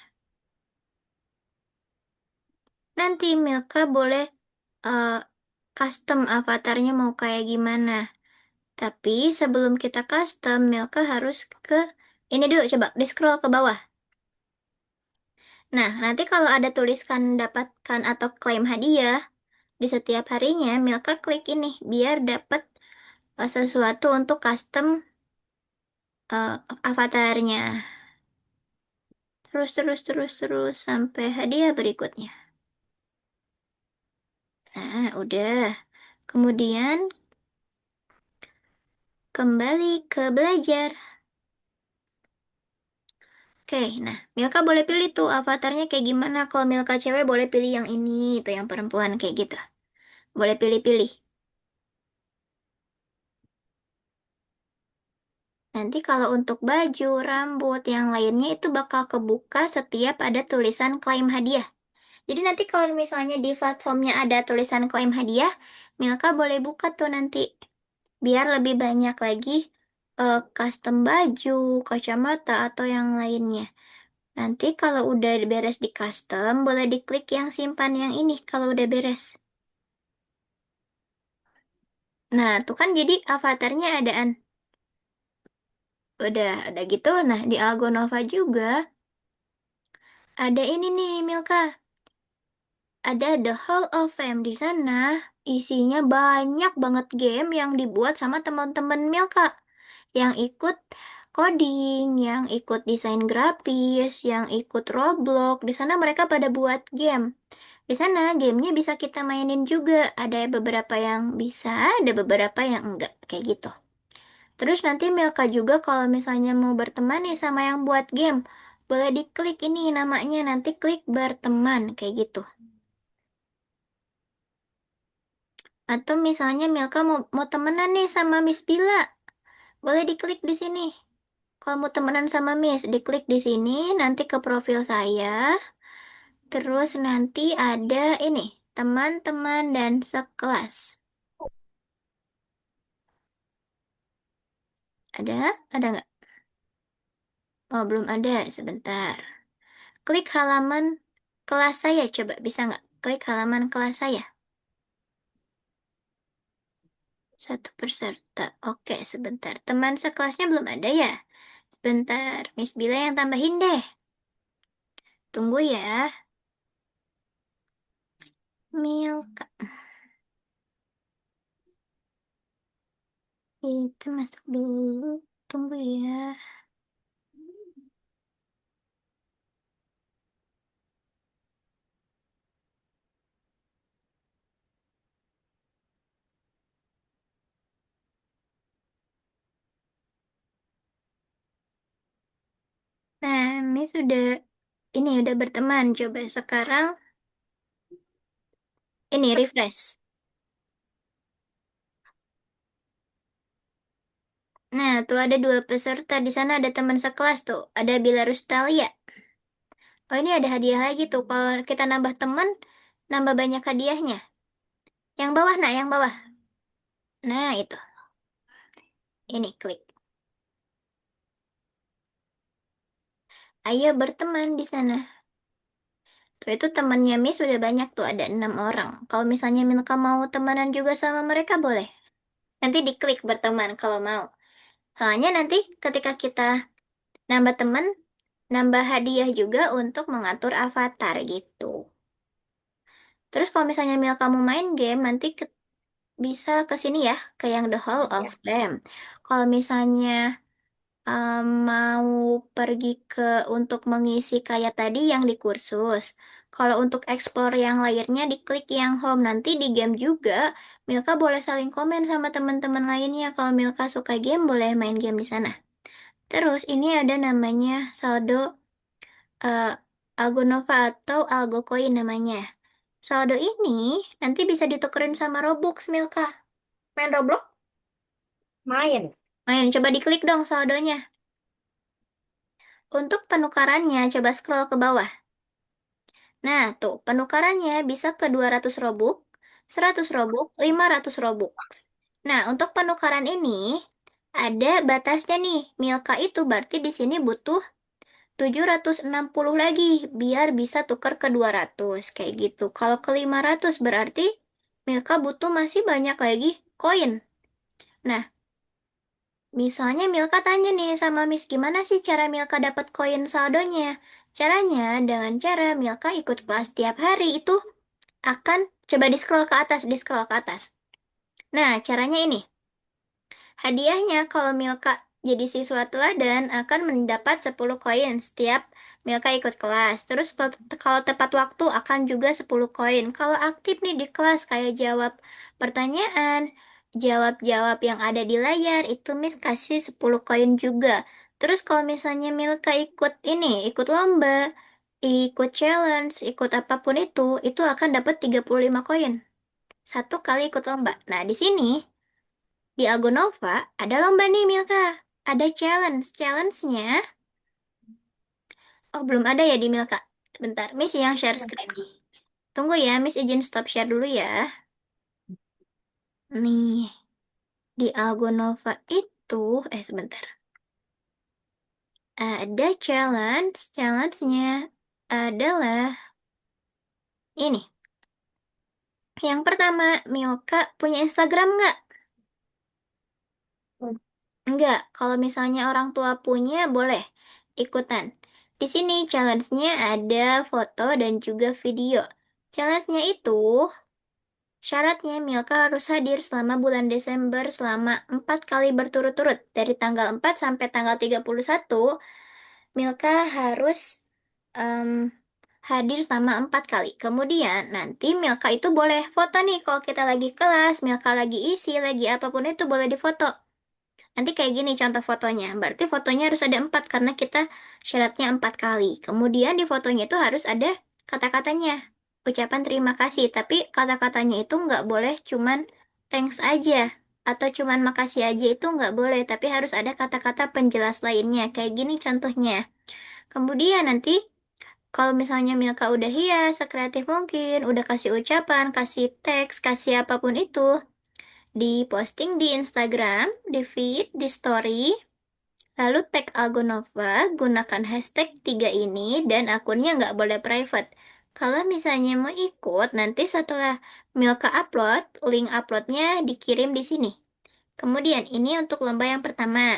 Nanti Milka boleh eh, custom avatarnya mau kayak gimana. Tapi sebelum kita custom, Milka harus ke ini dulu, coba di scroll ke bawah. Nah, nanti kalau ada tuliskan dapatkan atau klaim hadiah di setiap harinya, Milka klik ini biar dapat sesuatu untuk custom eh, avatarnya. Terus sampai hadiah berikutnya. Nah, udah. Kemudian kembali ke belajar. Oke, nah Milka boleh pilih tuh avatarnya kayak gimana. Kalau Milka cewek boleh pilih yang ini, itu yang perempuan kayak gitu. Boleh pilih-pilih. Nanti kalau untuk baju, rambut, yang lainnya itu bakal kebuka setiap ada tulisan klaim hadiah. Jadi nanti kalau misalnya di platformnya ada tulisan klaim hadiah, Milka boleh buka tuh nanti. Biar lebih banyak lagi custom baju, kacamata, atau yang lainnya. Nanti kalau udah beres di custom, boleh diklik yang simpan yang ini kalau udah beres. Nah, tuh kan jadi avatarnya adaan. Udah gitu. Nah, di Algonova juga ada ini nih, Milka. Ada The Hall of Fame di sana. Isinya banyak banget game yang dibuat sama teman-teman Milka. Yang ikut coding, yang ikut desain grafis, yang ikut Roblox. Di sana mereka pada buat game. Di sana gamenya bisa kita mainin juga. Ada beberapa yang bisa, ada beberapa yang enggak, kayak gitu. Terus nanti Milka juga kalau misalnya mau berteman nih sama yang buat game, boleh diklik ini namanya, nanti klik berteman, kayak gitu. Atau misalnya Milka mau temenan nih sama Miss Bila, boleh diklik di sini. Kalau mau temenan sama Miss, diklik di sini, nanti ke profil saya, terus nanti ada ini, teman-teman dan sekelas. Ada? Ada nggak? Oh, belum ada. Sebentar. Klik halaman kelas saya. Coba bisa nggak? Klik halaman kelas saya. Satu peserta. Oke, sebentar. Teman sekelasnya belum ada ya? Sebentar. Miss Bila yang tambahin deh. Tunggu ya. Milka. Kita masuk dulu. Tunggu ya. Nah, Miss udah berteman. Coba sekarang ini refresh. Nah, tuh ada dua peserta di sana, ada teman sekelas tuh. Ada Bila Rustalia. Oh, ini ada hadiah lagi tuh. Kalau kita nambah teman, nambah banyak hadiahnya. Yang bawah, nah, yang bawah. Nah, itu. Ini klik. Ayo berteman di sana. Tuh, itu temannya Miss sudah banyak tuh, ada 6 orang. Kalau misalnya Milka mau temenan juga sama mereka, boleh. Nanti diklik berteman kalau mau. Soalnya nanti ketika kita nambah teman, nambah hadiah juga untuk mengatur avatar gitu. Terus kalau misalnya Milka mau main game, nanti bisa ke sini ya, ke yang The Hall of Ya. Fame. Kalau misalnya mau pergi ke untuk mengisi kayak tadi yang di kursus. Kalau untuk explore yang lainnya diklik yang home. Nanti di game juga Milka boleh saling komen sama teman-teman lainnya. Kalau Milka suka game boleh main game di sana. Terus ini ada namanya saldo eh, Algonova atau Algocoin namanya. Saldo ini nanti bisa ditukerin sama Robux Milka. Main Roblox? Main. Main, coba diklik dong saldonya. Untuk penukarannya, coba scroll ke bawah. Nah, tuh, penukarannya bisa ke 200 robux, 100 robux, 500 robux. Nah, untuk penukaran ini, ada batasnya nih. Milka itu berarti di sini butuh 760 lagi, biar bisa tukar ke 200, kayak gitu. Kalau ke 500 berarti Milka butuh masih banyak lagi koin. Nah, Misalnya Milka tanya nih sama Miss, gimana sih cara Milka dapat koin saldonya? Caranya dengan cara Milka ikut kelas tiap hari itu akan coba di scroll ke atas. Nah, caranya ini. Hadiahnya kalau Milka jadi siswa teladan akan mendapat 10 koin setiap Milka ikut kelas. Terus kalau tepat waktu akan juga 10 koin. Kalau aktif nih di kelas kayak jawab pertanyaan, jawab-jawab yang ada di layar itu Miss kasih 10 koin juga. Terus kalau misalnya Milka ikut ini, ikut lomba, ikut challenge, ikut apapun itu akan dapat 35 koin. Satu kali ikut lomba. Nah, di sini di Algonova ada lomba nih Milka. Ada challenge. Challenge-nya, oh belum ada ya di Milka. Bentar, Miss yang share screen nih. Tunggu ya, Miss izin stop share dulu ya. Nih, di Algonova itu, sebentar. Ada challenge. Challenge-nya adalah ini. Yang pertama, Milka punya Instagram nggak? Enggak, kalau misalnya orang tua punya, boleh ikutan. Di sini challenge-nya ada foto dan juga video. Challenge-nya itu, syaratnya Milka harus hadir selama bulan Desember selama 4 kali berturut-turut. Dari tanggal 4 sampai tanggal 31, Milka harus em, hadir selama 4 kali. Kemudian nanti Milka itu boleh foto nih kalau kita lagi kelas, Milka lagi isi, lagi apapun itu boleh difoto. Nanti kayak gini contoh fotonya. Berarti fotonya harus ada 4 karena kita syaratnya 4 kali. Kemudian di fotonya itu harus ada kata-katanya. Ucapan terima kasih. Tapi kata-katanya itu nggak boleh cuman thanks aja. Atau cuman makasih aja itu nggak boleh. Tapi harus ada kata-kata penjelas lainnya. Kayak gini contohnya. Kemudian nanti kalau misalnya Milka udah hias, sekreatif mungkin, udah kasih ucapan, kasih teks, kasih apapun itu, di posting di Instagram, di feed, di story, lalu tag Algonova, gunakan hashtag 3 ini dan akunnya nggak boleh private. Kalau misalnya mau ikut, nanti setelah Milka upload, link uploadnya dikirim di sini. Kemudian ini untuk lomba yang pertama.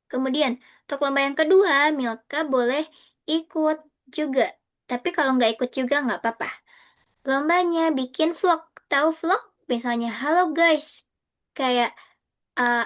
Kemudian untuk lomba yang kedua, Milka boleh ikut juga. Tapi kalau nggak ikut juga nggak apa-apa. Lombanya bikin vlog. Tahu vlog? Misalnya, halo guys. Kayak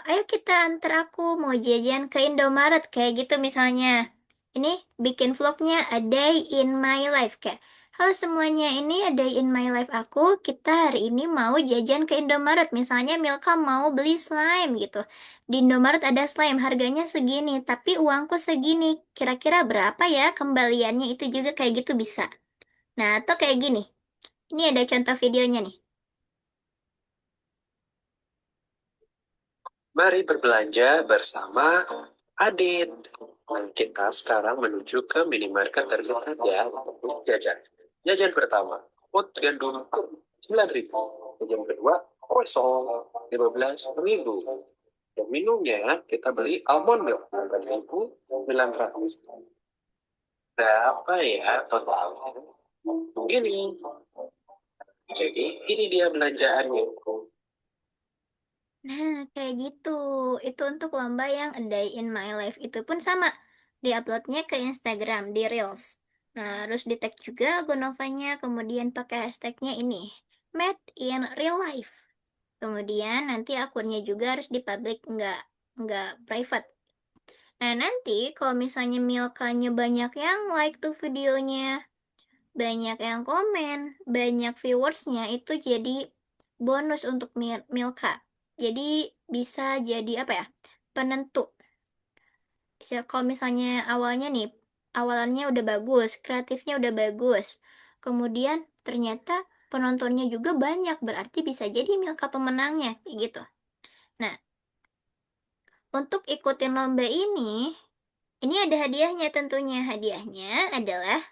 ayo kita antar aku mau jajan ke Indomaret kayak gitu misalnya. Ini bikin vlognya A Day in My Life kayak, halo semuanya, ini A Day in My Life aku. Kita hari ini mau jajan ke Indomaret. Misalnya Milka mau beli slime gitu. Di Indomaret ada slime, harganya segini, tapi uangku segini. Kira-kira berapa ya kembaliannya itu juga kayak gitu bisa. Nah, atau kayak gini. Ini ada contoh videonya nih. Mari berbelanja bersama Adit. Dan kita sekarang menuju ke minimarket terdekat ya untuk jajan. Jajan pertama, pot gandum 9.000. Jajan kedua, kosong 15.000. Dan minumnya kita beli almond milk 4.900. Berapa ya totalnya? Ini. Jadi ini dia belanjaannya. Nah, kayak gitu. Itu untuk lomba yang A Day in My Life. Itu pun sama. Diuploadnya ke Instagram, di Reels. Nah, harus di-tag juga Gonovanya, kemudian pakai hashtagnya ini. Made in Real Life. Kemudian nanti akunnya juga harus di-public, nggak private. Nah, nanti kalau misalnya Milkanya banyak yang like tuh videonya, banyak yang komen, banyak viewersnya, itu jadi bonus untuk Milka. Jadi bisa jadi apa ya? Penentu. Kalau misalnya awalnya nih, awalannya udah bagus, kreatifnya udah bagus. Kemudian ternyata penontonnya juga banyak, berarti bisa jadi Milka pemenangnya, kayak gitu. Nah, untuk ikutin lomba ini ada hadiahnya tentunya. Hadiahnya adalah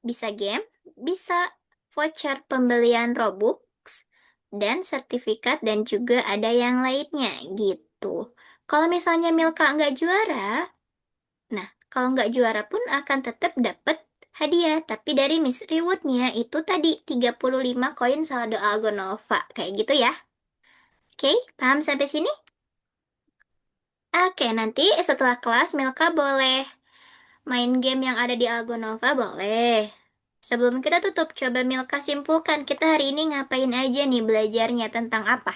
bisa game, bisa voucher pembelian Robux, dan sertifikat dan juga ada yang lainnya gitu. Kalau misalnya Milka nggak juara, nah kalau nggak juara pun akan tetap dapat hadiah. Tapi dari Miss Rewardnya itu tadi 35 koin saldo Algonova. Kayak gitu ya. Oke, paham sampai sini? Oke, nanti setelah kelas Milka boleh main game yang ada di Algonova, boleh. Sebelum kita tutup, coba Milka simpulkan kita hari ini ngapain aja nih belajarnya tentang apa?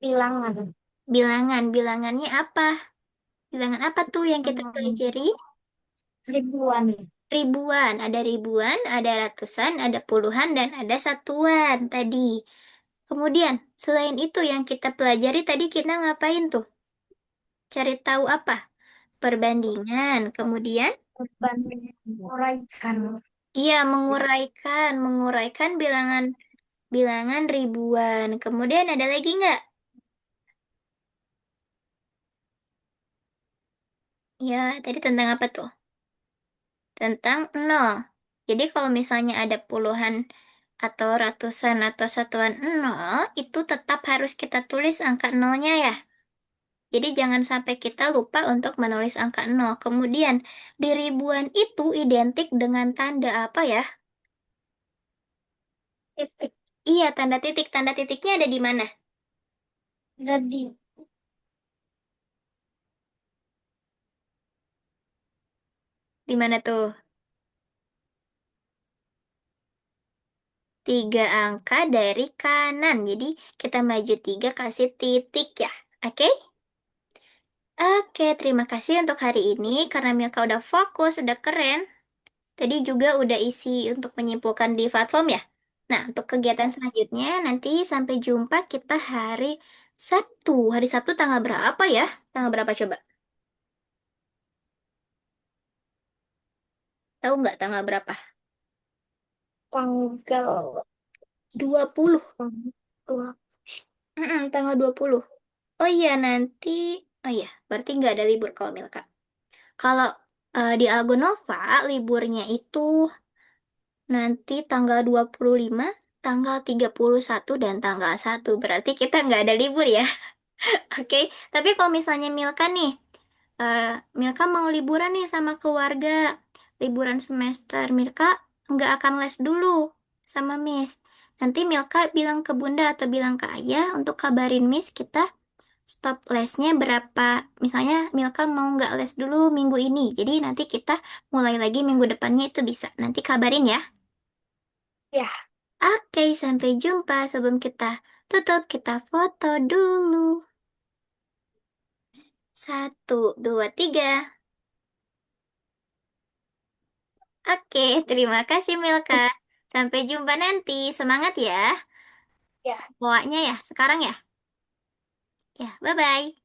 Bilangan. Bilangan, bilangannya apa? Bilangan apa tuh yang kita pelajari? Ribuan. Ribuan, ada ratusan, ada puluhan, dan ada satuan tadi. Kemudian, selain itu yang kita pelajari tadi kita ngapain tuh? Cari tahu apa? Perbandingan. Kemudian, Berbanding uraikan. iya menguraikan bilangan bilangan ribuan. Kemudian ada lagi nggak? Ya, tadi tentang apa tuh? Tentang nol. Jadi kalau misalnya ada puluhan atau ratusan atau satuan nol, itu tetap harus kita tulis angka nolnya ya. Jadi jangan sampai kita lupa untuk menulis angka nol. Kemudian di ribuan itu identik dengan tanda apa ya? Titik. Iya, tanda titik. Tanda titiknya ada di mana? Jadi Di mana tuh? Tiga angka dari kanan. Jadi kita maju tiga kasih titik ya. Oke? Oke, terima kasih untuk hari ini karena Milka udah fokus, udah keren. Tadi juga udah isi untuk menyimpulkan di platform ya. Nah, untuk kegiatan selanjutnya nanti sampai jumpa kita hari Sabtu. Hari Sabtu tanggal berapa ya? Tanggal berapa coba? Tahu nggak tanggal berapa? tanggal 20. dua. Tanggal 20. Oh iya, nanti... Oh iya, berarti nggak ada libur kalau Milka. Kalau di Algonova, liburnya itu nanti tanggal 25, tanggal 31 dan tanggal 1. Berarti kita nggak ada libur ya. Oke, tapi kalau misalnya Milka nih, eh, Milka mau liburan nih sama keluarga, liburan semester, Milka nggak akan les dulu sama Miss. Nanti Milka bilang ke Bunda atau bilang ke Ayah untuk kabarin Miss kita stop lesnya berapa. Misalnya Milka mau nggak les dulu minggu ini, jadi nanti kita mulai lagi minggu depannya itu bisa. Nanti kabarin ya. Ya, Oke, sampai jumpa. Sebelum kita tutup, kita foto dulu. Satu, dua, tiga. Oke, terima kasih Milka. Sampai jumpa nanti. Semangat ya. ya. Semuanya ya, sekarang ya. Ya, bye-bye.